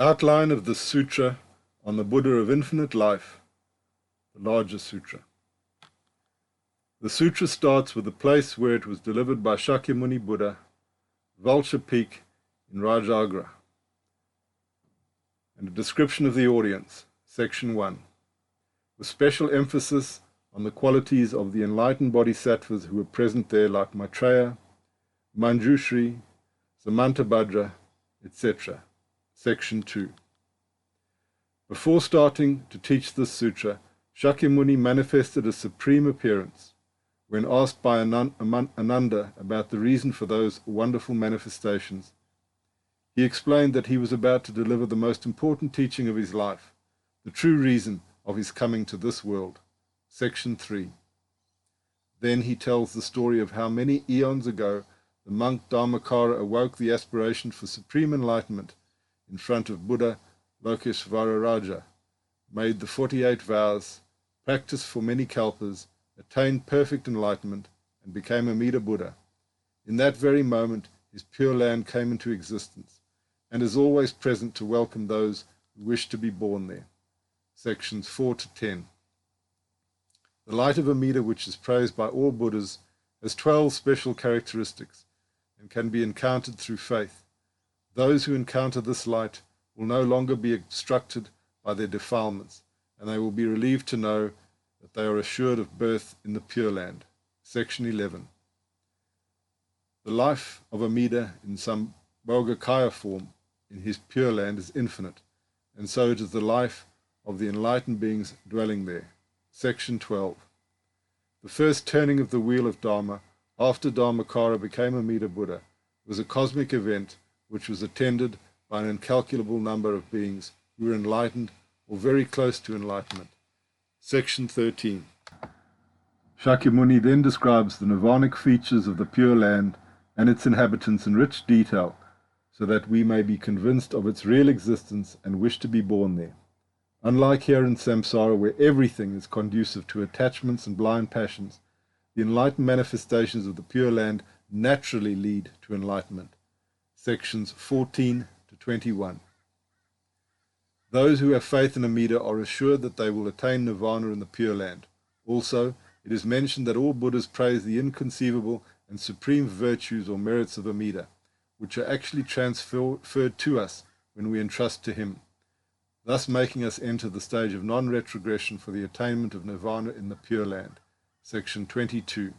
Outline of the Sutra on the Buddha of Infinite Life, the larger Sutra. The Sutra starts with the place where it was delivered by Shakyamuni Buddha, Vulture Peak in Rajagra, and a description of the audience, Section 1, with special emphasis on the qualities of the enlightened bodhisattvas who were present there, like Maitreya, Manjushri, Samantabhadra, etc. Section 2. Before starting to teach this sutra, Shakyamuni manifested a supreme appearance. When asked by Ananda about the reason for those wonderful manifestations, he explained that he was about to deliver the most important teaching of his life, the true reason of his coming to this world. Section 3. Then he tells the story of how many eons ago the monk Dharmakara awoke the aspiration for supreme enlightenment in front of Buddha Lokeshvara Raja, made the 48 vows, practiced for many kalpas, attained perfect enlightenment, and became Amida Buddha. In that very moment, his Pure Land came into existence, and is always present to welcome those who wish to be born there. Sections 4 to 10. The light of Amida, which is praised by all Buddhas, has 12 special characteristics and can be encountered through faith. Those who encounter this light will no longer be obstructed by their defilements, and they will be relieved to know that they are assured of birth in the Pure Land. Section 11. The life of Amida in some Bhoggakaya form in his Pure Land is infinite, and so it is the life of the enlightened beings dwelling there. Section 12. The first turning of the wheel of Dharma after Dharmakara became Amida Buddha was a cosmic event which was attended by an incalculable number of beings who were enlightened or very close to enlightenment. Section 13. Shakyamuni then describes the nirvanic features of the Pure Land and its inhabitants in rich detail, so that we may be convinced of its real existence and wish to be born there. Unlike here in samsara, where everything is conducive to attachments and blind passions, the enlightened manifestations of the Pure Land naturally lead to enlightenment. Sections 14 to 21. Those who have faith in Amida are assured that they will attain nirvana in the Pure Land. Also, it is mentioned that all Buddhas praise the inconceivable and supreme virtues or merits of Amida, which are actually transferred to us when we entrust to him, thus making us enter the stage of non-retrogression for the attainment of nirvana in the Pure Land. Section 22.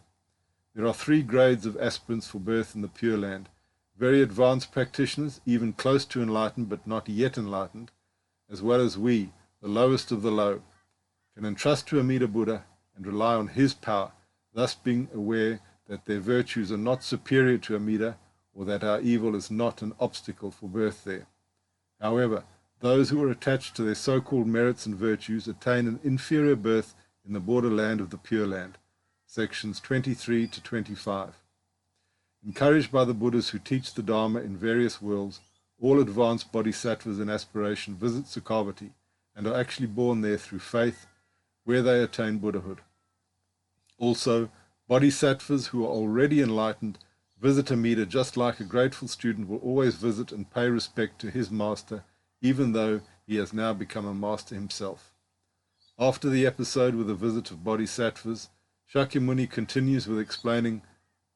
There are 3 grades of aspirants for birth in the Pure Land: very advanced practitioners, even close to enlightened but not yet enlightened, as well as we, the lowest of the low, can entrust to Amida Buddha and rely on his power, thus being aware that their virtues are not superior to Amida, or that our evil is not an obstacle for birth there. However, those who are attached to their so-called merits and virtues attain an inferior birth in the borderland of the Pure Land. Sections 23 to 25. Encouraged by the Buddhas who teach the Dharma in various worlds, all advanced bodhisattvas in aspiration visit Sukhavati and are actually born there through faith, where they attain Buddhahood. Also, bodhisattvas who are already enlightened visit Amida just like a grateful student will always visit and pay respect to his master, even though he has now become a master himself. After the episode with the visit of bodhisattvas, Shakyamuni continues with explaining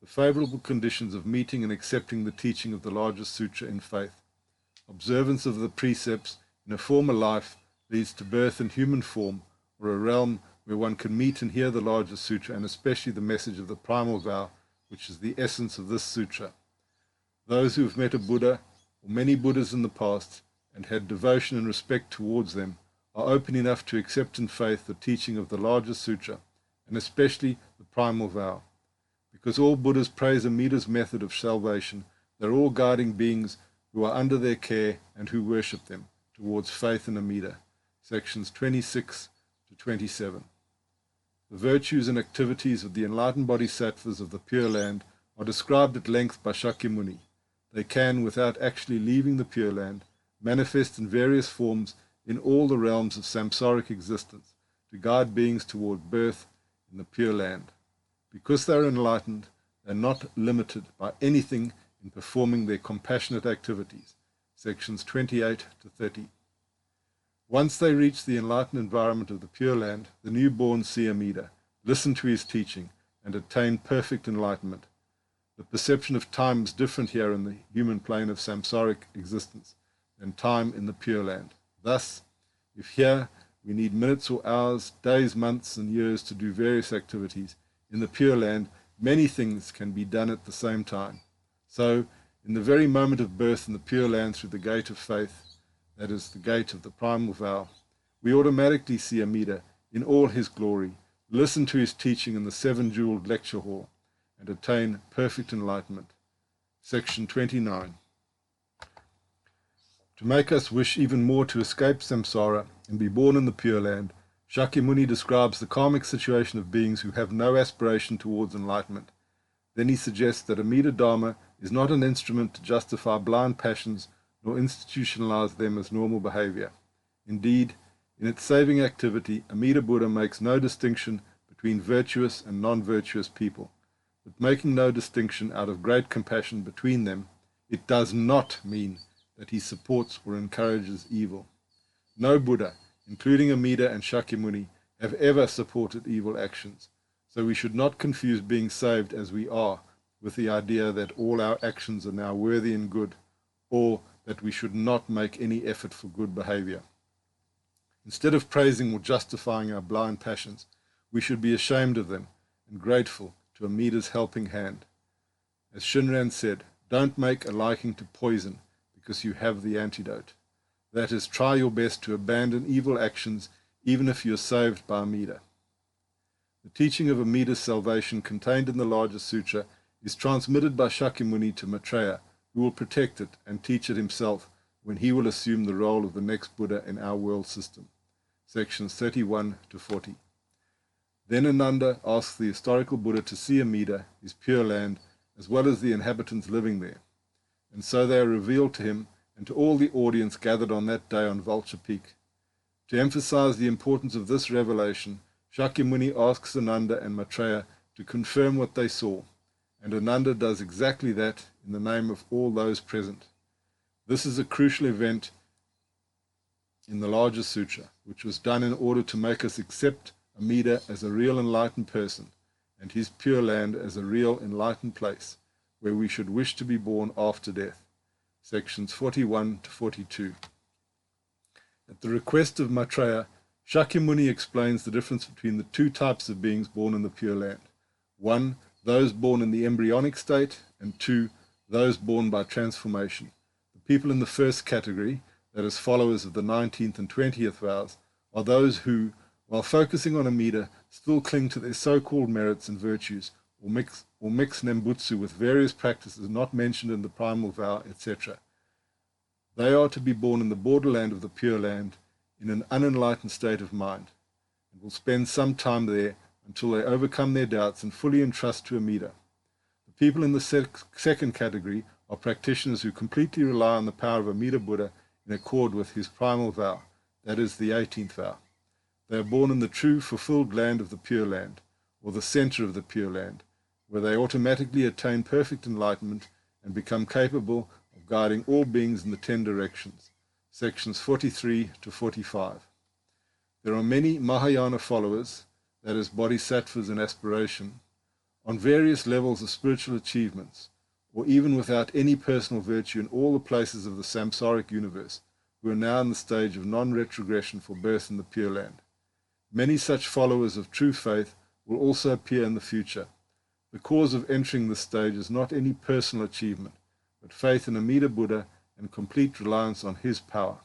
the favorable conditions of meeting and accepting the teaching of the largest sutra in faith. Observance of the precepts in a former life leads to birth in human form, or a realm where one can meet and hear the largest sutra, and especially the message of the primal vow, which is the essence of this sutra. Those who have met a Buddha, or many Buddhas in the past, and had devotion and respect towards them, are open enough to accept in faith the teaching of the largest sutra, and especially the primal vow. Because all Buddhas praise Amida's method of salvation, they are all guiding beings who are under their care and who worship them towards faith in Amida. Sections 26 to 27. The virtues and activities of the enlightened bodhisattvas of the Pure Land are described at length by Shakyamuni. They can, without actually leaving the Pure Land, manifest in various forms in all the realms of samsaric existence to guide beings toward birth in the Pure Land. Because they are enlightened, they are not limited by anything in performing their compassionate activities, sections 28 to 30. Once they reach the enlightened environment of the Pure Land, the newborn see Amida, listen to his teaching, and attain perfect enlightenment. The perception of time is different here in the human plane of samsaric existence than time in the Pure Land. Thus, if here we need minutes or hours, days, months, and years to do various activities, in the Pure Land many things can be done at the same time. So, in the very moment of birth in the Pure Land through the gate of faith, that is the gate of the primal vow, we automatically see Amida in all his glory, listen to his teaching in the seven-jeweled lecture hall, and attain perfect enlightenment. Section 29. To make us wish even more to escape samsara and be born in the Pure Land, Shakyamuni describes the karmic situation of beings who have no aspiration towards enlightenment. Then he suggests that Amida Dharma is not an instrument to justify blind passions nor institutionalize them as normal behavior. Indeed, in its saving activity, Amida Buddha makes no distinction between virtuous and non-virtuous people. But making no distinction out of great compassion between them, it does not mean that he supports or encourages evil. No Buddha, including Amida and Shakyamuni, have ever supported evil actions, so we should not confuse being saved as we are with the idea that all our actions are now worthy and good, or that we should not make any effort for good behavior. Instead of praising or justifying our blind passions, we should be ashamed of them and grateful to Amida's helping hand. As Shinran said, don't make a liking to poison because you have the antidote. That is, try your best to abandon evil actions even if you are saved by Amida. The teaching of Amida's salvation contained in the larger sutra is transmitted by Shakyamuni to Maitreya, who will protect it and teach it himself when he will assume the role of the next Buddha in our world system. Sections 31 to 40. Then Ananda asks the historical Buddha to see Amida, his Pure Land, as well as the inhabitants living there. And so they are revealed to him and to all the audience gathered on that day on Vulture Peak. To emphasize the importance of this revelation, Shakyamuni asks Ananda and Maitreya to confirm what they saw, and Ananda does exactly that in the name of all those present. This is a crucial event in the larger sutra, which was done in order to make us accept Amida as a real enlightened person, and his Pure Land as a real enlightened place, where we should wish to be born after death. Sections 41 to 42. At the request of Maitreya, Shakyamuni explains the difference between the two types of beings born in the Pure Land. 1, those born in the embryonic state, and 2, those born by transformation. The people in the first category, that is, followers of the 19th and 20th vows, are those who, while focusing on Amida, still cling to their so-called merits and virtues, or mix Nembutsu with various practices not mentioned in the primal vow, etc. They are to be born in the borderland of the Pure Land in an unenlightened state of mind, and will spend some time there until they overcome their doubts and fully entrust to Amida. The people in the second category are practitioners who completely rely on the power of Amida Buddha in accord with his primal vow, that is, the 18th vow. They are born in the true fulfilled land of the Pure Land, or the center of the Pure Land, where they automatically attain perfect enlightenment and become capable of guiding all beings in the 10 directions. Sections 43 to 45. There are many Mahayana followers, that is, bodhisattvas in aspiration, on various levels of spiritual achievements, or even without any personal virtue in all the places of the samsaric universe, who are now in the stage of non-retrogression for birth in the Pure Land. Many such followers of true faith will also appear in the future. The cause of entering this stage is not any personal achievement, but faith in Amida Buddha and complete reliance on his power.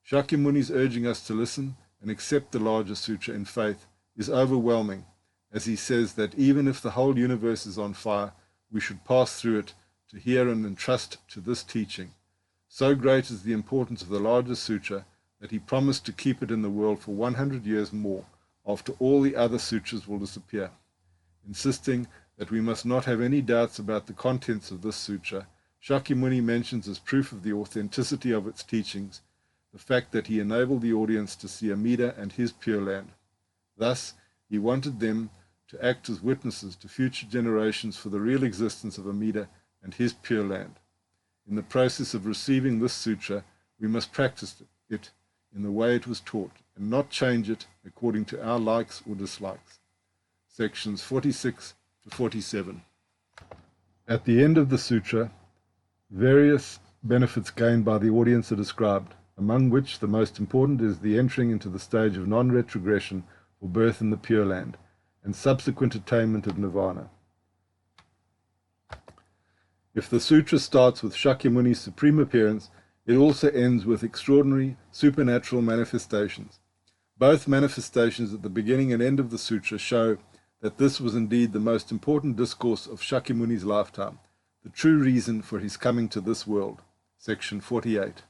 Shakyamuni's urging us to listen and accept the larger sutra in faith is overwhelming, as he says that even if the whole universe is on fire, we should pass through it to hear and entrust to this teaching. So great is the importance of the larger sutra that he promised to keep it in the world for 100 years more, after all the other sutras will disappear. Insisting that we must not have any doubts about the contents of this sutra, Shakyamuni mentions as proof of the authenticity of its teachings the fact that he enabled the audience to see Amida and his Pure Land. Thus, he wanted them to act as witnesses to future generations for the real existence of Amida and his Pure Land. in the process of receiving this sutra, we must practice it in the way it was taught, and not change it according to our likes or dislikes. Sections 46 to 47. At the end of the sutra, various benefits gained by the audience are described, among which the most important is the entering into the stage of non-retrogression or birth in the Pure Land, and subsequent attainment of nirvana. If the sutra starts with Shakyamuni's supreme appearance, it also ends with extraordinary supernatural manifestations. Both manifestations at the beginning and end of the sutra show that this was indeed the most important discourse of Shakyamuni's lifetime, the true reason for his coming to this world. Section 48.